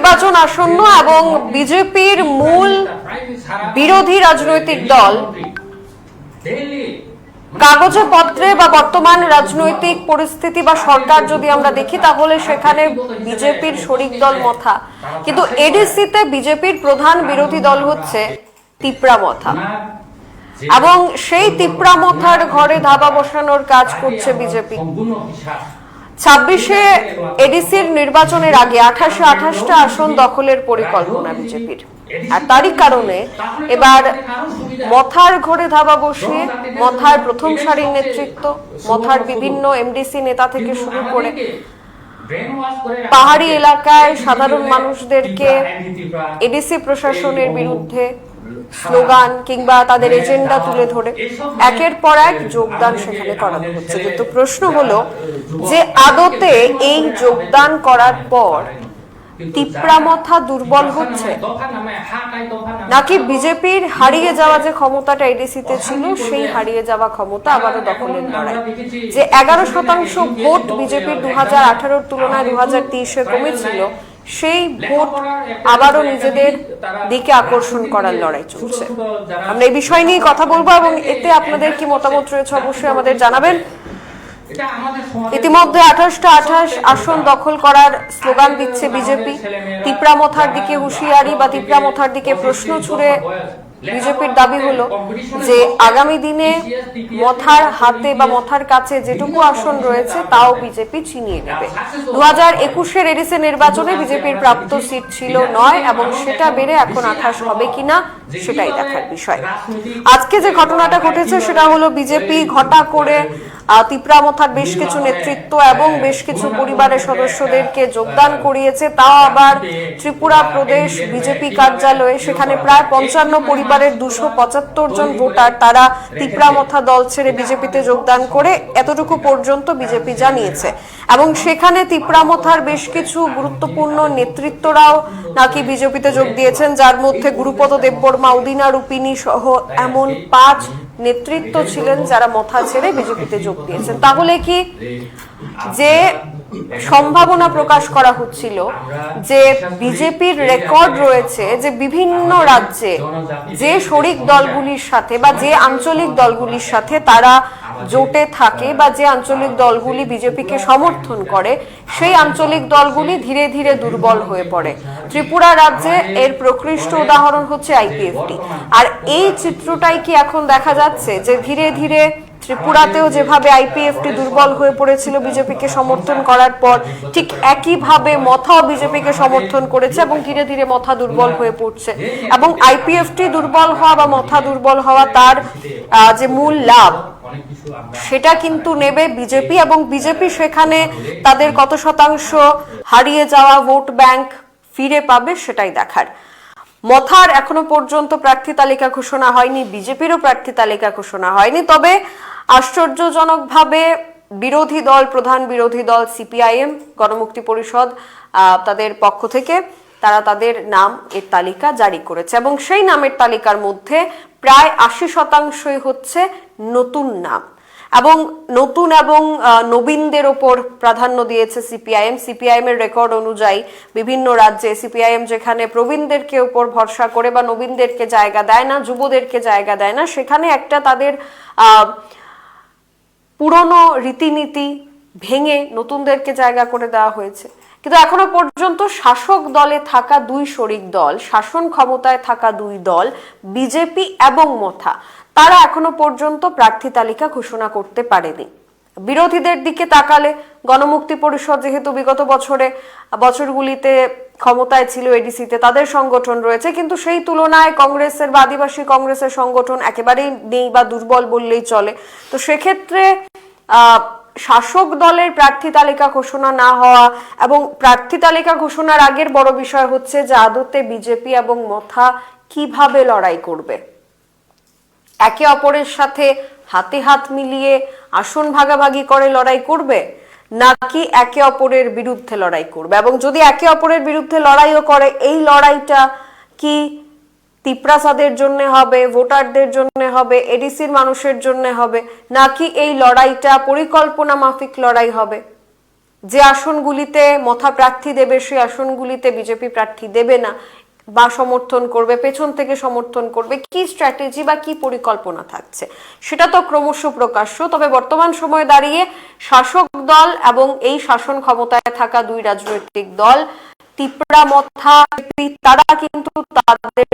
নির্বাচন আসন্ন এবং বিজেপির মূল বিরোধী রাজনৈতিক দল কাগজে পত্রে বা বর্তমান রাজনৈতিক পরিস্থিতি বা সরকার যদি আমরা দেখি তাহলে সেখানে বিজেপির শরিক দল মথা, কিন্তু এডিসিতে বিজেপির প্রধান বিরোধী দল হচ্ছে তিপ্রা মথা এবং সেই তিপ্রা মথার ঘরে ধাবা বসানোর কাজ করছে বিজেপি। 26-এ এডিসির নির্বাচনের আগে 28টা আসন দখলের পরিকল্পনা বিজেপির, আর তারই কারণে এবার মথার ঘরে ধাবা বসিয়ে মথার প্রথম সারির নেতৃত্ব, মথার বিভিন্ন এমডিসি নেতা থেকে শুরু করে পাহাড়ি এলাকায় সাধারণ মানুষদেরকে এডিসি প্রশাসনের বিরুদ্ধে স্লোগান কিংবা তাদের এজেন্ডা তুলে ধরে একের পর এক যোগদান সেখানে করানো হচ্ছে। কিন্তু প্রশ্ন হলো যে আদতে এই যোগদান করার পর তিপ্রা মথা দুর্বল হচ্ছে নাকি বিজেপির হারিয়ে যাওয়া যে ক্ষমতাটা এডিসিতে ছিল সেই হারিয়ে যাওয়া ক্ষমতা আবারও দখলের লড়াই। যে 11% ভোট বিজেপির 2018-র তুলনায় 2023-এ কমেছিল, সেই ভোট আবারও নিজেদের দিকে আকর্ষণ করার লড়াই চলছে। আমরা এই বিষয় নিয়ে কথা বলবো এবং এতে আপনাদের কি মতামত রয়েছে অবশ্যই আমাদের জানাবেন। ইতিমধ্যে 28 আসন দখল করার স্লোগান দিচ্ছে বিজেপি। তিপ্রা মথার দিকে হুঁশিয়ারি বা তিপ্রা মথার দিকে প্রশ্ন ছুড়ে বিজেপির দাবি হলো যে আগামী দিনে মথার হাতে বা মথার কাছে যেটুকু আসন রয়েছে তাও বিজেপি ছিনিয়ে নেবে। 2021-এর এডিসি নির্বাচনে বিজেপির প্রাপ্ত সিট ছিল 9 এবং সেটা বেড়ে এখন 28 হবে কিনা সেটাই দেখার বিষয়। আজকে যে ঘটনাটা ঘটেছে সেটা হলো বিজেপি ঘটা করে তিপ্রা মথার বেশ কিছু নেতৃত্ব এবং বেশ কিছু পরিবারের সদস্যদেরকে যোগদান করিয়েছে, তাও আবার ত্রিপুরা প্রদেশ বিজেপি কার্যালয়ে। সেখানে প্রায় 55 পরিবারের 275 জন ভোটার তারা তিপ্রা মথা দল ছেড়ে বিজেপিতে যোগদান করে, এতটুকু পর্যন্ত বিজেপি জানিয়েছে। এবং সেখানে তিপ্রা মথার বেশ কিছু গুরুত্বপূর্ণ নেতৃত্বরাও নাকি বিজেপিতে যোগ দিয়েছেন, যার মধ্যে গুরুপদ দেববর্মা, উদিনা রূপিনী সহ এমন 5 নেতৃত্ব ছিলেন যারা মথা ছেড়ে বিজেপিতে যোগ দিয়েছেন। তাহলে কি যে সম্ভাবনা প্রকাশ করা হচ্ছিল যে বিজেপির রেকর্ড রয়েছে যে বিভিন্ন রাজ্যে যে শরিক দলগুলির সাথে বা যে আঞ্চলিক দলগুলির সাথে তারা জোটে থাকে বা যে আঞ্চলিক দলগুলি বিজেপিকে সমর্থন করে, সেই আঞ্চলিক দলগুলি ধীরে ধীরে দুর্বল হয়ে পড়ে। ত্রিপুরা রাজ্যে এর প্রকৃষ্ট উদাহরণ হচ্ছে আইপিএফটি। আর এই চিত্রটাই কি এখন দেখা যাচ্ছে যে ধীরে ধীরে ত্রিপুরাতেও যেভাবে আইপিএফটি দুর্বল হয়ে পড়েছিল বিজেপিকে সমর্থন করার পর, ঠিক একইভাবে মথাও বিজেপিকে সমর্থন করেছে এবং ধীরে ধীরে মথা দুর্বল হয়ে পড়ছে। এবং আইপিএফটি দুর্বল হওয়া বা মথা দুর্বল হওয়া তার যে মূল লাভ সেটা কিন্তু নেবে বিজেপি, এবং বিজেপি সেখানে তাদের কত শতাংশ হারিয়ে যাওয়া ভোট ব্যাংক ফিরে পাবে সেটাই দেখার। মথার এখনো পর্যন্ত প্রার্থী তালিকা ঘোষণা হয়নি, বিজেপিরও প্রার্থী তালিকা ঘোষণা হয়নি। তবে আশ্চর্যজনকভাবে বিরোধী দল, প্রধান বিরোধী দল সিপিআইএম, গণমুক্তি পরিষদ তাদের পক্ষ থেকে তারা তাদের নাম এর তালিকা জারি করেছে এবং সেই নামের তালিকার মধ্যে প্রায় 80% হচ্ছে নতুন নাম এবং নতুন এবং নবীনদের ওপর প্রাধান্য দিয়েছে সিপিআইএম। সিপিআইএম এর রেকর্ড অনুযায়ী বিভিন্ন রাজ্যে সিপিআইএম যেখানে প্রবীণদেরকে উপর ভরসা করে বা নবীনদেরকে জায়গা দেয় না, যুবদেরকে জায়গা দেয় না, সেখানে একটা তাদের পুরনো রীতিনীতি ভেঙে নতুনদেরকে জায়গা করে দেওয়া হয়েছে। কিন্তু এখনো পর্যন্ত শাসক দলে থাকা 2 শরিক দল, শাসন ক্ষমতায় থাকা 2 দল বিজেপি এবং মথা, তারা এখনো পর্যন্ত প্রার্থী তালিকা ঘোষণা করতে পারেনি। বিরোধীদের দিকে তাকালে গণমুক্তি পরিষদ যেহেতু বিগত বছরগুলিতে ক্ষমতায় ছিল এডিসিতে, তাদের সংগঠন রয়েছে, কিন্তু সেই তুলনায় কংগ্রেসের বা আদিবাসী কংগ্রেসের সংগঠন একেবারেই নেই বা দুর্বল বললেই চলে। তো সেক্ষেত্রে শাসক দলের প্রার্থী তালিকা ঘোষণা না হওয়া এবং প্রার্থী তালিকা ঘোষণার আগের বড় বিষয় হচ্ছে যে আদতে বিজেপি এবং মথা কিভাবে লড়াই করবে, একে অপরের সাথে হাতে হাত মিলিয়ে আসন ভাগাভাগি করে লড়াই করবে নাকি একে অপরের বিরুদ্ধে লড়াই করবে। এবং যদি একে অপরের বিরুদ্ধে লড়াইও করে, এই লড়াইটা কি তিপ্রাসাদের জন্য হবে, ভোটারদের জন্য হবে, এডিসির মানুষের জন্য হবে, নাকি এই লড়াইটা পরিকল্পনা মাফিক লড়াই হবে? যে আসনগুলিতে মথা প্রার্থী দেবে সেই আসনগুলিতে বিজেপি প্রার্থী দেবে না বা সমর্থন করবে, পেছন থেকে সমর্থন করবে, কি স্ট্র্যাটেজি বা কি পরিকল্পনা থাকছে সেটা তো ক্রমশ প্রকাশ্য। তবে বর্তমান সময়ে দাঁড়িয়ে শাসক দল এবং এই শাসন ক্ষমতায় থাকা দুই রাজনৈতিক দল তিপ্রা মথা তারা কিন্তু তাদের